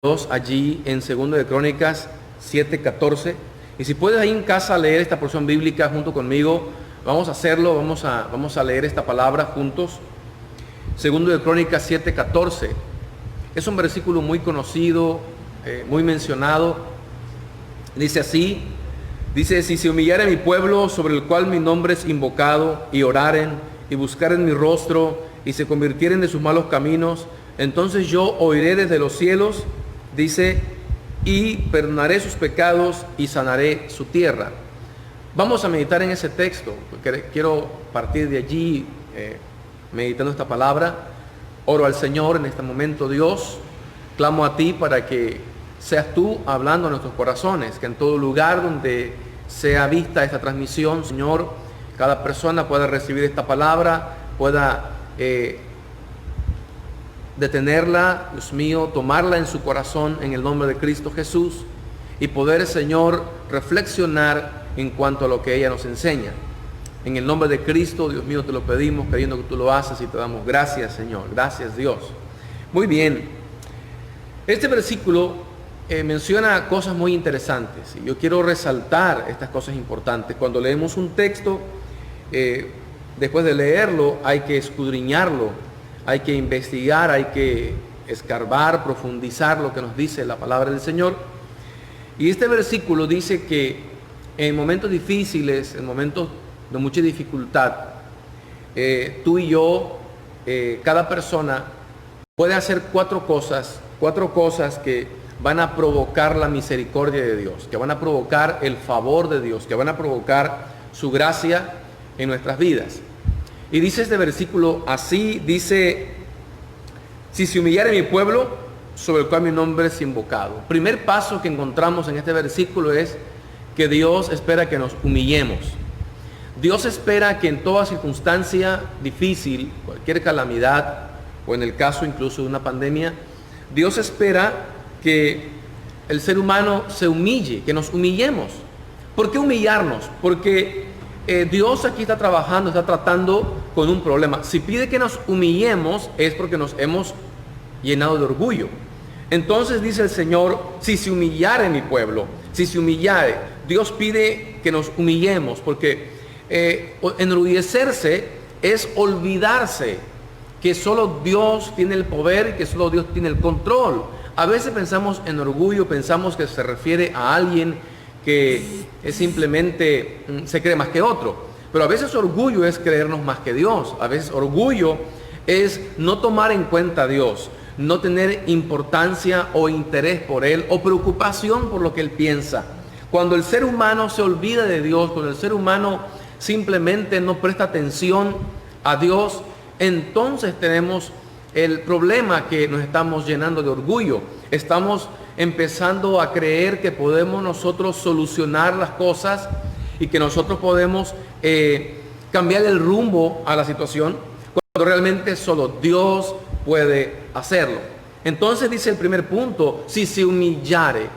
Dios allí en 2 Crónicas 7:14. Y si puedes ahí en casa leer esta porción bíblica junto conmigo, vamos a hacerlo, vamos a leer esta palabra juntos. 2 Crónicas 7:14. Es un versículo muy conocido, muy mencionado. Dice así, si se humillare mi pueblo sobre el cual mi nombre es invocado, y oraren, y buscaren mi rostro, y se convirtieren de sus malos caminos, entonces yo oiré desde los cielos, dice, y perdonaré sus pecados y sanaré su tierra. Vamos a meditar en ese texto, porque quiero partir de allí meditando esta palabra. Oro al Señor en este momento. Dios, clamo a ti para que seas tú hablando a nuestros corazones, que en todo lugar donde sea vista esta transmisión, Señor, cada persona pueda recibir esta palabra, pueda detenerla, Dios mío, tomarla en su corazón en el nombre de Cristo Jesús, y poder, Señor, reflexionar en cuanto a lo que ella nos enseña. En el nombre de Cristo, Dios mío, te lo pedimos, creyendo que tú lo haces, y te damos gracias, Señor. Gracias, Dios. Muy bien. Este versículo menciona cosas muy interesantes, y yo quiero resaltar estas cosas importantes. Cuando leemos un texto, después de leerlo, hay que escudriñarlo, hay que investigar, hay que escarbar, profundizar lo que nos dice la palabra del Señor. Y este versículo dice que en momentos difíciles, en momentos de mucha dificultad, tú y yo, cada persona puede hacer cuatro cosas que van a provocar la misericordia de Dios, que van a provocar el favor de Dios, que van a provocar su gracia en nuestras vidas. Y dice este versículo así, dice, si se humillare mi pueblo, sobre el cual mi nombre es invocado. Primer paso que encontramos en este versículo es que Dios espera que nos humillemos. Dios espera que en toda circunstancia difícil, cualquier calamidad, o en el caso incluso de una pandemia, Dios espera que el ser humano se humille, que nos humillemos. ¿Por qué humillarnos? Porque Dios aquí está trabajando, está tratando con un problema. Si pide que nos humillemos es porque nos hemos llenado de orgullo. Entonces dice el Señor, si se humillare mi pueblo, si se humillare, Dios pide que nos humillemos, porque enorgullecerse es olvidarse que solo Dios tiene el poder, que solo Dios tiene el control. A veces pensamos en orgullo, pensamos que se refiere a alguien que es simplemente se cree más que otro. Pero a veces orgullo es creernos más que Dios. A veces orgullo es no tomar en cuenta a Dios, no tener importancia o interés por Él, o preocupación por lo que Él piensa. Cuando el ser humano se olvida de Dios, cuando el ser humano simplemente no presta atención a Dios, entonces tenemos el problema que nos estamos llenando de orgullo. Estamos empezando a creer que podemos nosotros solucionar las cosas y que nosotros podemos cambiar el rumbo a la situación, cuando realmente solo Dios puede hacerlo. Entonces dice el primer punto, si se humillare.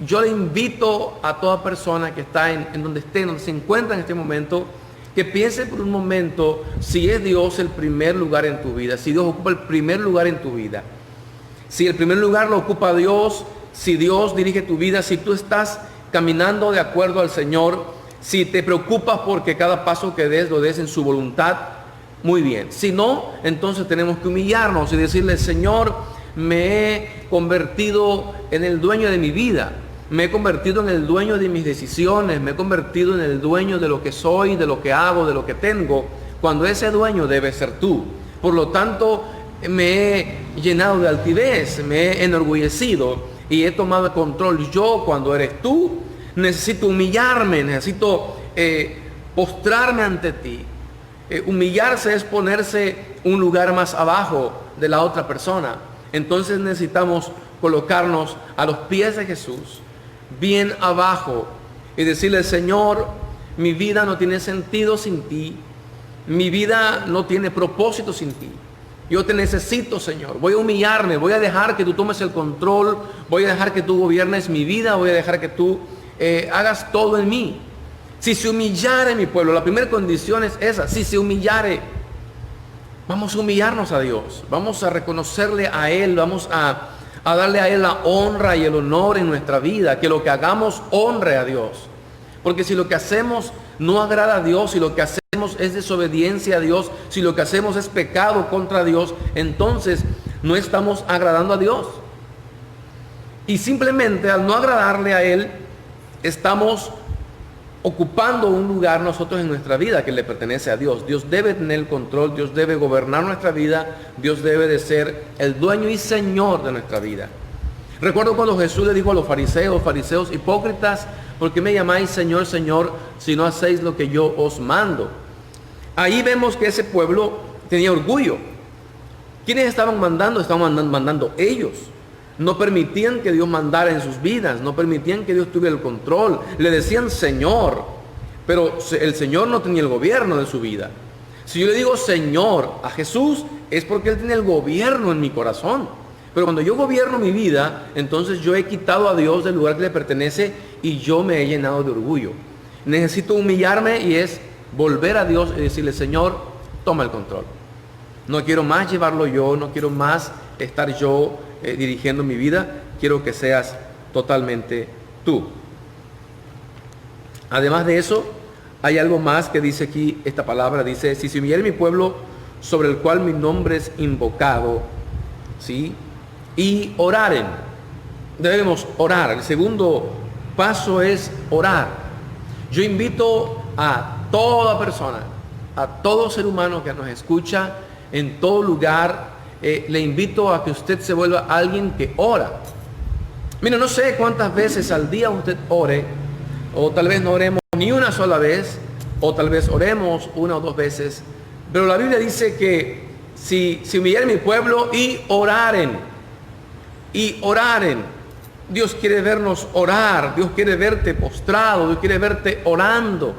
Yo le invito a toda persona que está en donde esté, donde se encuentra en este momento, que piense por un momento si es Dios el primer lugar en tu vida, si Dios ocupa el primer lugar en tu vida. Si el primer lugar lo ocupa Dios, si Dios dirige tu vida, si tú estás caminando de acuerdo al Señor, si te preocupas porque cada paso que des lo des en su voluntad, muy bien. Si no, entonces tenemos que humillarnos y decirle, Señor, me he convertido en el dueño de mi vida. Me he convertido en el dueño de mis decisiones, me he convertido en el dueño de lo que soy, de lo que hago, de lo que tengo, cuando ese dueño debe ser tú. Por lo tanto, me he llenado de altivez, me he enorgullecido y he tomado el control yo cuando eres tú. Necesito humillarme, necesito postrarme ante ti. Humillarse es ponerse un lugar más abajo de la otra persona. Entonces necesitamos colocarnos a los pies de Jesús, bien abajo, y decirle, Señor, mi vida no tiene sentido sin ti, mi vida no tiene propósito sin ti, yo te necesito, Señor. Voy a humillarme, voy a dejar que tú tomes el control, voy a dejar que tú gobiernes mi vida, voy a dejar que tú hagas todo en mí. Si se humillare mi pueblo, la primera condición es esa, si se humillare. Vamos a humillarnos a Dios, vamos a reconocerle a Él, vamos a a darle a Él la honra y el honor en nuestra vida, que lo que hagamos honre a Dios. Porque si lo que hacemos no agrada a Dios, si lo que hacemos es desobediencia a Dios, si lo que hacemos es pecado contra Dios, entonces no estamos agradando a Dios. Y simplemente al no agradarle a Él, estamos ocupando un lugar nosotros en nuestra vida que le pertenece a Dios. Dios debe tener el control, Dios debe gobernar nuestra vida, Dios debe de ser el dueño y señor de nuestra vida. Recuerdo cuando Jesús le dijo a los fariseos hipócritas, ¿por qué me llamáis Señor, Señor, si no hacéis lo que yo os mando? Ahí vemos que ese pueblo tenía orgullo. ¿Quiénes estaban mandando? Estaban mandando ellos. No permitían que Dios mandara en sus vidas, no permitían que Dios tuviera el control. Le decían Señor, pero el Señor no tenía el gobierno de su vida. Si yo le digo Señor a Jesús, es porque Él tiene el gobierno en mi corazón. Pero cuando yo gobierno mi vida, entonces yo he quitado a Dios del lugar que le pertenece y yo me he llenado de orgullo. Necesito humillarme y es volver a Dios y decirle, Señor, toma el control. No quiero más llevarlo yo, no quiero más estar yo dirigiendo mi vida, quiero que seas totalmente tú. Además de eso, hay algo más que dice aquí esta palabra, dice, si se humillare mi pueblo sobre el cual mi nombre es invocado, ¿sí? Y oraren, debemos orar. El segundo paso es orar. Yo invito a toda persona, a todo ser humano que nos escucha en todo lugar, le invito a que usted se vuelva alguien que ora. Mira, no sé cuántas veces al día usted ore, o tal vez no oremos ni una sola vez, o tal vez oremos una o dos veces, pero la Biblia dice que si humillare mi pueblo y oraren, Dios quiere vernos orar, Dios quiere verte postrado, Dios quiere verte orando.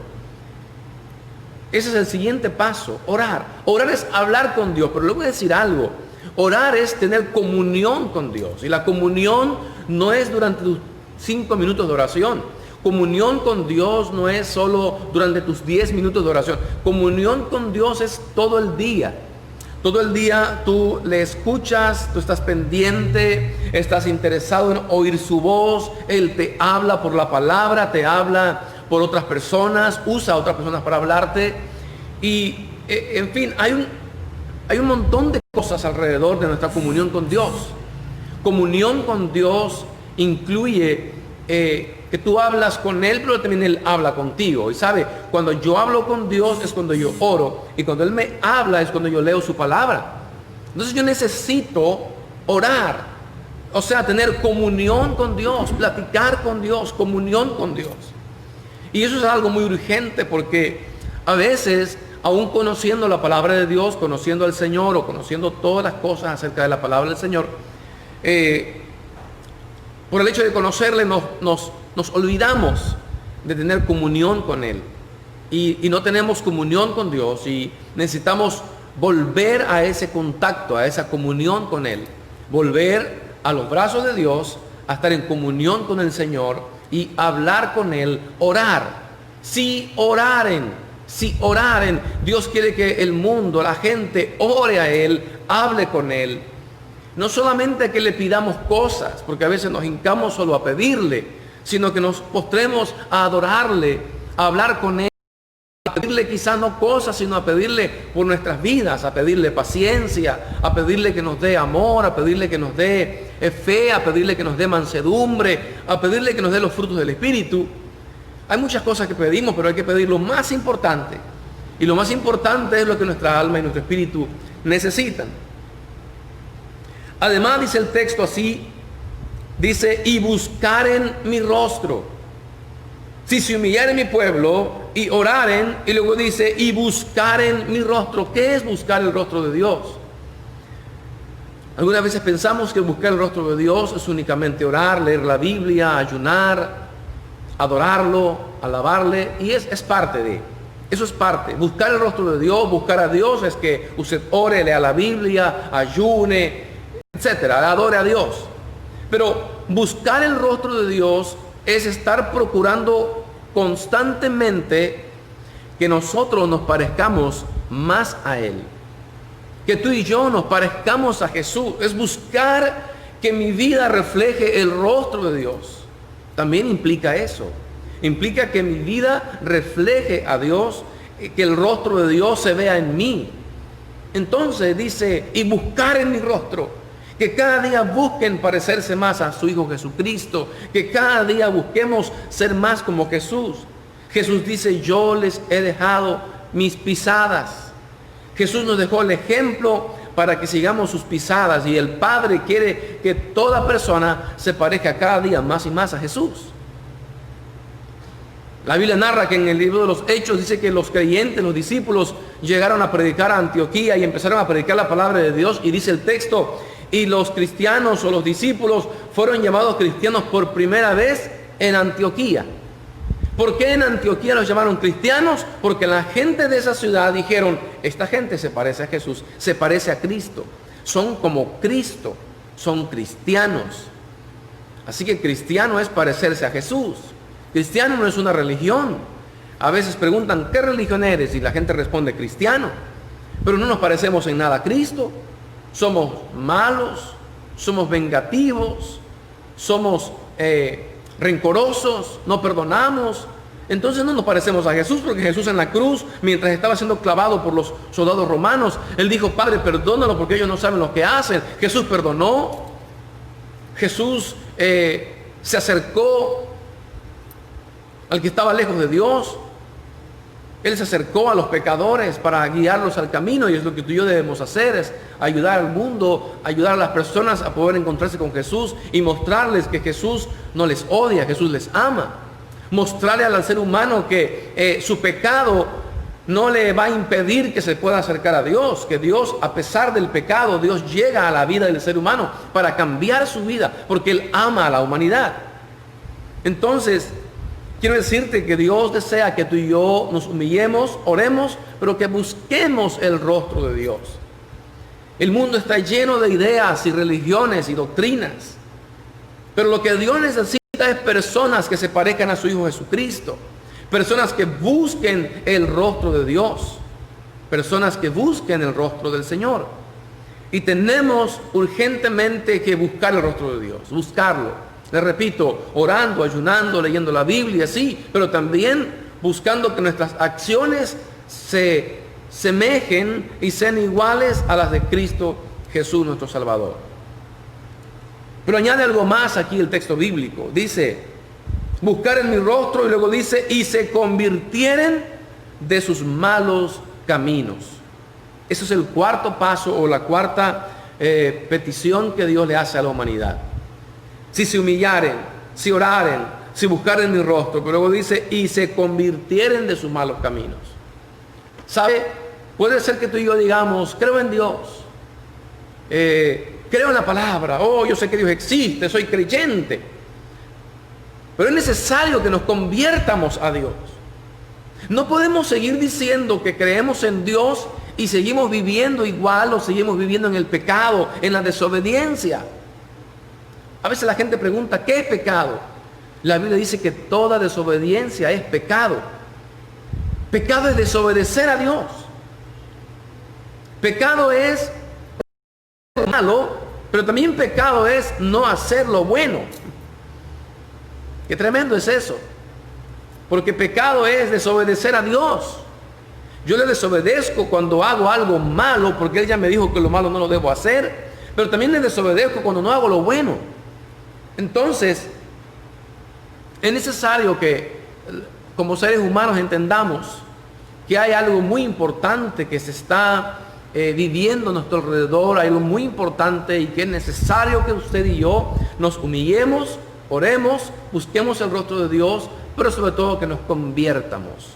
Ese es el siguiente paso, orar. Orar es hablar con Dios, pero le voy a decir algo. Orar es tener comunión con Dios. Y la comunión no es durante tus 5 minutos de oración. Comunión con Dios no es solo durante tus 10 minutos de oración. Comunión con Dios es todo el día. Todo el día tú le escuchas, tú estás pendiente, estás interesado en oír su voz. Él te habla por la palabra, te habla por otras personas, usa a otras personas para hablarte. Y en fin, hay un montón de cosas alrededor de nuestra comunión con Dios. Comunión con Dios incluye que tú hablas con Él, pero también Él habla contigo. Y sabe, cuando yo hablo con Dios es cuando yo oro, y cuando Él me habla es cuando yo leo su palabra. Entonces yo necesito orar, o sea, tener comunión con Dios, platicar con Dios, comunión con Dios. Y eso es algo muy urgente, porque a veces, aún conociendo la palabra de Dios, conociendo al Señor o conociendo todas las cosas acerca de la palabra del Señor, por el hecho de conocerle nos olvidamos de tener comunión con Él. Y no tenemos comunión con Dios, y necesitamos volver a ese contacto, a esa comunión con Él. Volver a los brazos de Dios, a estar en comunión con el Señor y hablar con Él, orar. Si oraren, Dios quiere que el mundo, la gente ore a Él, hable con Él. No solamente que le pidamos cosas, porque a veces nos hincamos solo a pedirle, sino que nos postremos a adorarle, a hablar con Él, a pedirle quizás no cosas, sino a pedirle por nuestras vidas, a pedirle paciencia, a pedirle que nos dé amor, a pedirle que nos dé fe, a pedirle que nos dé mansedumbre, a pedirle que nos dé los frutos del Espíritu. Hay muchas cosas que pedimos, pero hay que pedir lo más importante. Y lo más importante es lo que nuestra alma y nuestro espíritu necesitan. Además dice el texto así, dice, y buscaren mi rostro. Si se humillaren mi pueblo y oraren, y luego dice, y buscaren mi rostro. ¿Qué es buscar el rostro de Dios? Algunas veces pensamos que buscar el rostro de Dios es únicamente orar, leer la Biblia, ayunar, adorarlo, alabarle, y es parte de, eso es parte. Buscar el rostro de Dios, buscar a Dios es que usted ore, lea la Biblia, ayune, etcétera, adore a Dios. Pero buscar el rostro de Dios es estar procurando constantemente que nosotros nos parezcamos más a Él, que tú y yo nos parezcamos a Jesús. Es buscar que mi vida refleje el rostro de Dios. También implica eso. Implica que mi vida refleje a Dios, que el rostro de Dios se vea en mí. Entonces dice, y buscar en mi rostro, que cada día busquen parecerse más a su Hijo Jesucristo, que cada día busquemos ser más como Jesús. Jesús dice, yo les he dejado mis pisadas. Jesús nos dejó el ejemplo para que sigamos sus pisadas, y el Padre quiere que toda persona se parezca cada día más y más a Jesús. La Biblia narra que en el libro de los Hechos dice que los creyentes, los discípulos, llegaron a predicar a Antioquía y empezaron a predicar la palabra de Dios, y dice el texto, y los cristianos o los discípulos fueron llamados cristianos por primera vez en Antioquía. ¿Por qué en Antioquía los llamaron cristianos? Porque la gente de esa ciudad dijeron, esta gente se parece a Jesús, se parece a Cristo, son como Cristo, son cristianos. Así que cristiano es parecerse a Jesús. Cristiano no es una religión. A veces preguntan, ¿qué religión eres? Y la gente responde, cristiano. Pero no nos parecemos en nada a Cristo. Somos malos, somos vengativos, somos rencorosos, no perdonamos. Entonces no nos parecemos a Jesús, porque Jesús en la cruz, mientras estaba siendo clavado por los soldados romanos, Él dijo, Padre, perdónalo porque ellos no saben lo que hacen. Jesús perdonó. Jesús se acercó al que estaba lejos de Dios. Él se acercó a los pecadores para guiarlos al camino, y es lo que tú y yo debemos hacer, es ayudar al mundo, ayudar a las personas a poder encontrarse con Jesús y mostrarles que Jesús no les odia, Jesús les ama. Mostrarle al ser humano que su pecado no le va a impedir que se pueda acercar a Dios, que Dios, a pesar del pecado, Dios llega a la vida del ser humano para cambiar su vida, porque Él ama a la humanidad. Entonces, quiero decirte que Dios desea que tú y yo nos humillemos, oremos, pero que busquemos el rostro de Dios. El mundo está lleno de ideas y religiones y doctrinas, pero lo que Dios necesita es personas que se parezcan a su Hijo Jesucristo, personas que busquen el rostro de Dios, personas que busquen el rostro del Señor. Y tenemos urgentemente que buscar el rostro de Dios, buscarlo. Les repito, orando, ayunando, leyendo la Biblia, sí, pero también buscando que nuestras acciones se semejen y sean iguales a las de Cristo Jesús, nuestro Salvador. Pero añade algo más aquí el texto bíblico. Dice, buscar en mi rostro, y luego dice, y se convirtieren de sus malos caminos. Eso es el cuarto paso o la cuarta petición que Dios le hace a la humanidad. Si se humillaren, si oraren, si buscaren mi rostro, pero luego dice, y se convirtieren de sus malos caminos. ¿Sabe? Puede ser que tú y yo digamos, creo en Dios, creo en la palabra, oh, yo sé que Dios existe, soy creyente. Pero es necesario que nos conviertamos a Dios. No podemos seguir diciendo que creemos en Dios y seguimos viviendo igual, o seguimos viviendo en el pecado, en la desobediencia. A veces la gente pregunta, ¿qué es pecado? La Biblia dice que toda desobediencia es pecado. Pecado es desobedecer a Dios. Pecado es malo, pero también pecado es no hacer lo bueno. Qué tremendo es eso. Porque pecado es desobedecer a Dios. Yo le desobedezco cuando hago algo malo, porque Él ya me dijo que lo malo no lo debo hacer. Pero también le desobedezco cuando no hago lo bueno. Entonces, es necesario que como seres humanos entendamos que hay algo muy importante que se está viviendo a nuestro alrededor, hay algo muy importante, y que es necesario que usted y yo nos humillemos, oremos, busquemos el rostro de Dios, pero sobre todo que nos conviertamos.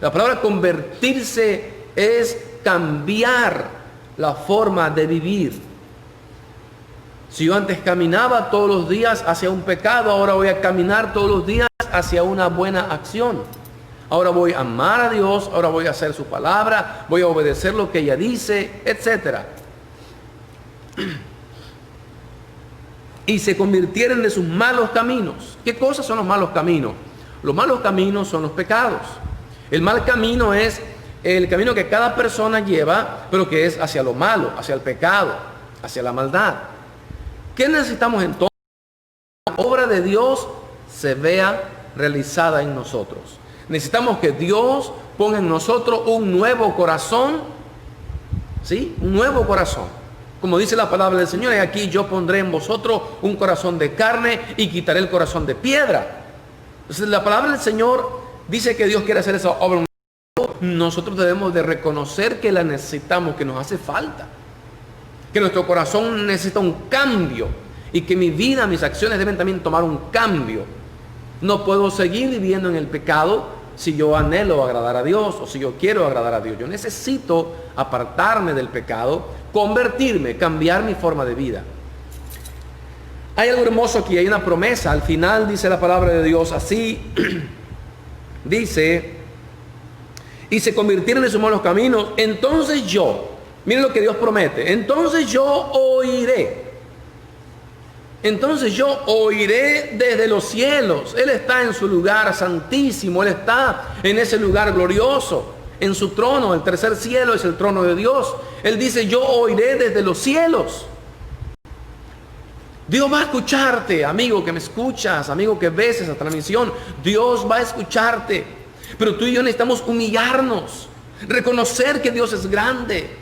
La palabra convertirse es cambiar la forma de vivir. Si yo antes caminaba todos los días hacia un pecado, ahora voy a caminar todos los días hacia una buena acción. Ahora voy a amar a Dios, ahora voy a hacer su palabra, voy a obedecer lo que ella dice, etc. Y se convirtieron de sus malos caminos. ¿Qué cosas son los malos caminos? Los malos caminos son los pecados. El mal camino es el camino que cada persona lleva, pero que es hacia lo malo, hacia el pecado, hacia la maldad. ¿Qué necesitamos entonces? La obra de Dios se vea realizada en nosotros. Necesitamos que Dios ponga en nosotros un nuevo corazón, ¿sí? Un nuevo corazón. Como dice la palabra del Señor, y aquí yo pondré en vosotros un corazón de carne y quitaré el corazón de piedra. Entonces la palabra del Señor dice que Dios quiere hacer esa obra. Nosotros debemos de reconocer que la necesitamos, que nos hace falta, que nuestro corazón necesita un cambio y que mi vida, mis acciones deben también tomar un cambio. No puedo seguir viviendo en el pecado si yo anhelo agradar a Dios o si yo quiero agradar a Dios. Yo necesito apartarme del pecado, convertirme, cambiar mi forma de vida. Hay algo hermoso aquí, hay una promesa. Al final dice la palabra de Dios así, dice, y se convirtieron en sus malos caminos, entonces yo, miren lo que Dios promete, entonces yo oiré. Entonces yo oiré desde los cielos. Él está en su lugar santísimo, Él está en ese lugar glorioso, en su trono. El tercer cielo es el trono de Dios. Él dice, yo oiré desde los cielos. Dios va a escucharte, amigo que me escuchas, amigo que ves esa transmisión. Dios va a escucharte. Pero tú y yo necesitamos humillarnos, reconocer que Dios es grande.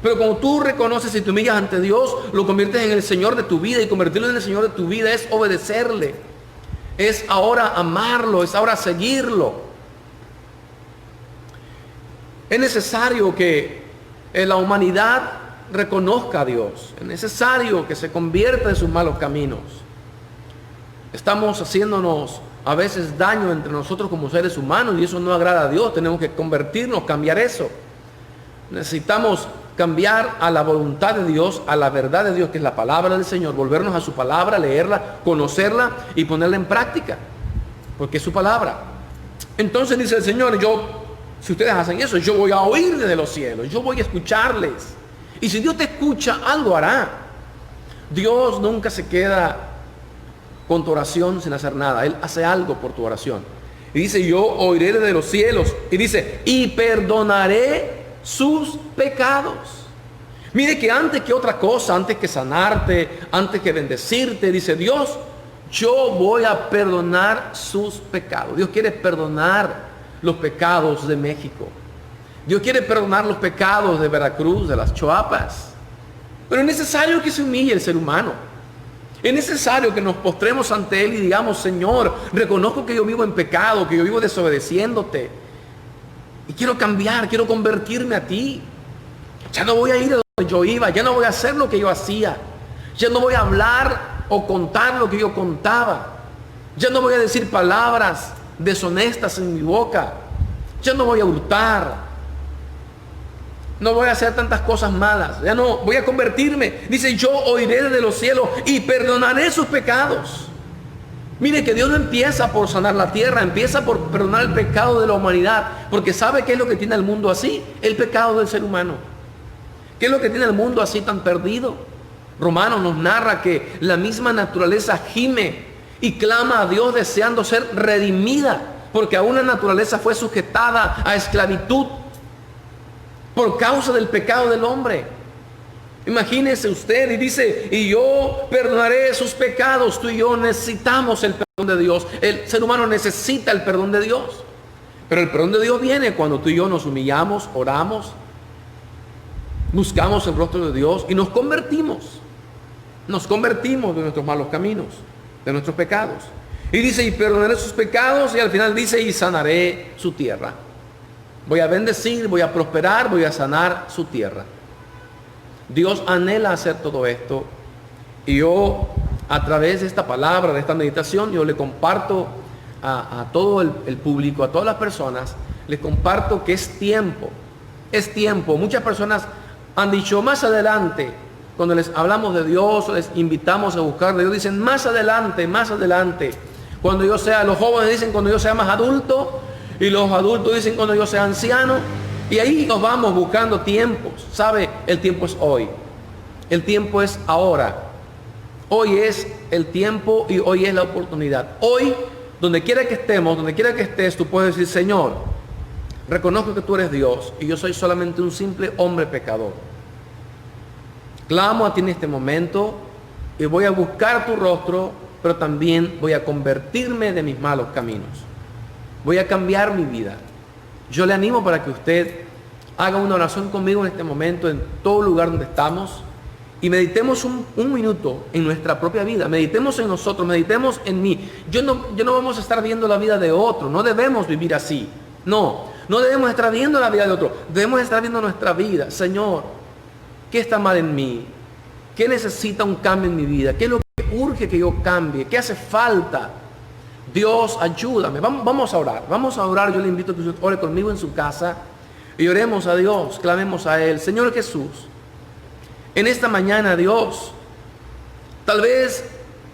Pero cuando tú reconoces y te humillas ante Dios, lo conviertes en el Señor de tu vida. Y convertirlo en el Señor de tu vida es obedecerle. Es ahora amarlo, es ahora seguirlo. Es necesario que la humanidad reconozca a Dios. Es necesario que se convierta de sus malos caminos. Estamos haciéndonos a veces daño entre nosotros como seres humanos y eso no agrada a Dios. Tenemos que convertirnos, cambiar eso. Necesitamos cambiar a la voluntad de Dios, a la verdad de Dios, que es la palabra del Señor, volvernos a su palabra, leerla, conocerla y ponerla en práctica, porque es su palabra. Entonces dice el Señor, si ustedes hacen eso, yo voy a oír desde los cielos, yo voy a escucharles. Y si Dios te escucha, algo hará. Dios nunca se queda con tu oración sin hacer nada. Él hace algo por tu oración. Y dice, yo oiré desde los cielos. Y dice, y perdonaré sus pecados. Mire que antes que otra cosa, antes que sanarte, antes que bendecirte, dice Dios, yo voy a perdonar sus pecados. Dios quiere perdonar los pecados de México. Dios quiere perdonar los pecados de Veracruz, de las Choapas. Pero es necesario que se humille el ser humano. Es necesario que nos postremos ante Él y digamos, Señor, reconozco que yo vivo en pecado, que yo vivo desobedeciéndote. Y quiero cambiar, quiero convertirme a ti. Ya no voy a ir a donde yo iba, ya no voy a hacer lo que yo hacía. Ya no voy a hablar o contar lo que yo contaba. Ya no voy a decir palabras deshonestas en mi boca. Ya no voy a hurtar. No voy a hacer tantas cosas malas. Ya no voy a convertirme. Dice, yo oiré desde los cielos y perdonaré sus pecados. Mire que Dios no empieza por sanar la tierra, empieza por perdonar el pecado de la humanidad, porque sabe qué es lo que tiene el mundo así, el pecado del ser humano. ¿Qué es lo que tiene el mundo así tan perdido? Romanos nos narra que la misma naturaleza gime y clama a Dios deseando ser redimida, porque aún la naturaleza fue sujetada a esclavitud por causa del pecado del hombre. Imagínese usted y dice, y yo perdonaré sus pecados. Tú y yo necesitamos el perdón de Dios. El ser humano necesita el perdón de Dios. Pero el perdón de Dios viene cuando tú y yo nos humillamos, oramos, buscamos el rostro de Dios y nos convertimos. Nos convertimos de nuestros malos caminos, de nuestros pecados. Y dice, y perdonaré sus pecados, y al final dice, y sanaré su tierra. Voy a bendecir, voy a prosperar, voy a sanar su tierra. Dios anhela hacer todo esto. Y yo, a través de esta palabra, de esta meditación, yo le comparto a todo el público, a todas las personas, les comparto que es tiempo. Es tiempo. Muchas personas han dicho más adelante, cuando les hablamos de Dios, les invitamos a buscar de Dios, dicen más adelante, cuando yo sea, los jóvenes dicen cuando yo sea más adulto, y los adultos dicen cuando yo sea anciano, y ahí nos vamos buscando tiempos. ¿Sabe? El tiempo es hoy, el tiempo es ahora, hoy es el tiempo y hoy es la oportunidad. Hoy, donde quiera que estemos, donde quiera que estés, tú puedes decir, Señor, reconozco que tú eres Dios y yo soy solamente un simple hombre pecador. Clamo a ti en este momento y voy a buscar tu rostro, pero también voy a convertirme de mis malos caminos. Voy a cambiar mi vida. Yo le animo para que usted haga una oración conmigo en este momento, en todo lugar donde estamos, y meditemos un minuto en nuestra propia vida. Meditemos en nosotros, meditemos en mí. Yo no vamos a estar viendo la vida de otro. No debemos vivir así. No debemos estar viendo la vida de otro. Debemos estar viendo nuestra vida. Señor, ¿qué está mal en mí? ¿Qué necesita un cambio en mi vida? ¿Qué es lo que urge que yo cambie? ¿Qué hace falta? Dios, ayúdame. Vamos a orar. Vamos a orar. Yo le invito a que usted ore conmigo en su casa y oremos a Dios. Clamemos a Él. Señor Jesús, en esta mañana, Dios, tal vez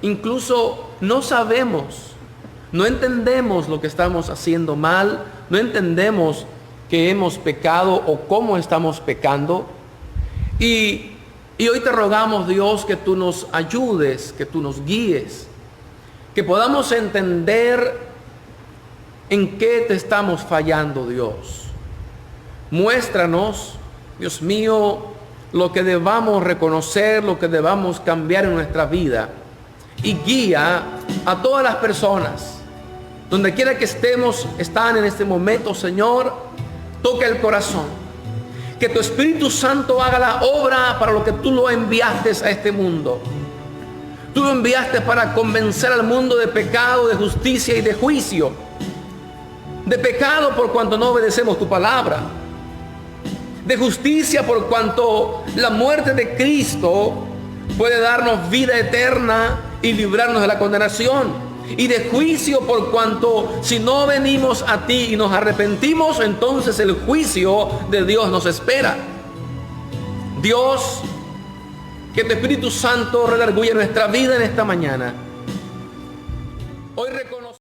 incluso no sabemos, no entendemos lo que estamos haciendo mal, no entendemos que hemos pecado o cómo estamos pecando. Y hoy te rogamos, Dios, que tú nos ayudes, que tú nos guíes, que podamos entender en qué te estamos fallando, Dios. Muéstranos, Dios mío, lo que debamos reconocer, lo que debamos cambiar en nuestra vida. Y guía a todas las personas, donde quiera que están en este momento, Señor, toca el corazón. Que tu Espíritu Santo haga la obra para lo que tú lo enviaste a este mundo. Tú lo enviaste para convencer al mundo de pecado, de justicia y de juicio. De pecado por cuanto no obedecemos tu palabra. De justicia por cuanto la muerte de Cristo puede darnos vida eterna y librarnos de la condenación. Y de juicio por cuanto si no venimos a ti y nos arrepentimos, entonces el juicio de Dios nos espera. Dios, que tu Espíritu Santo redarguya nuestra vida en esta mañana. Hoy reconocemos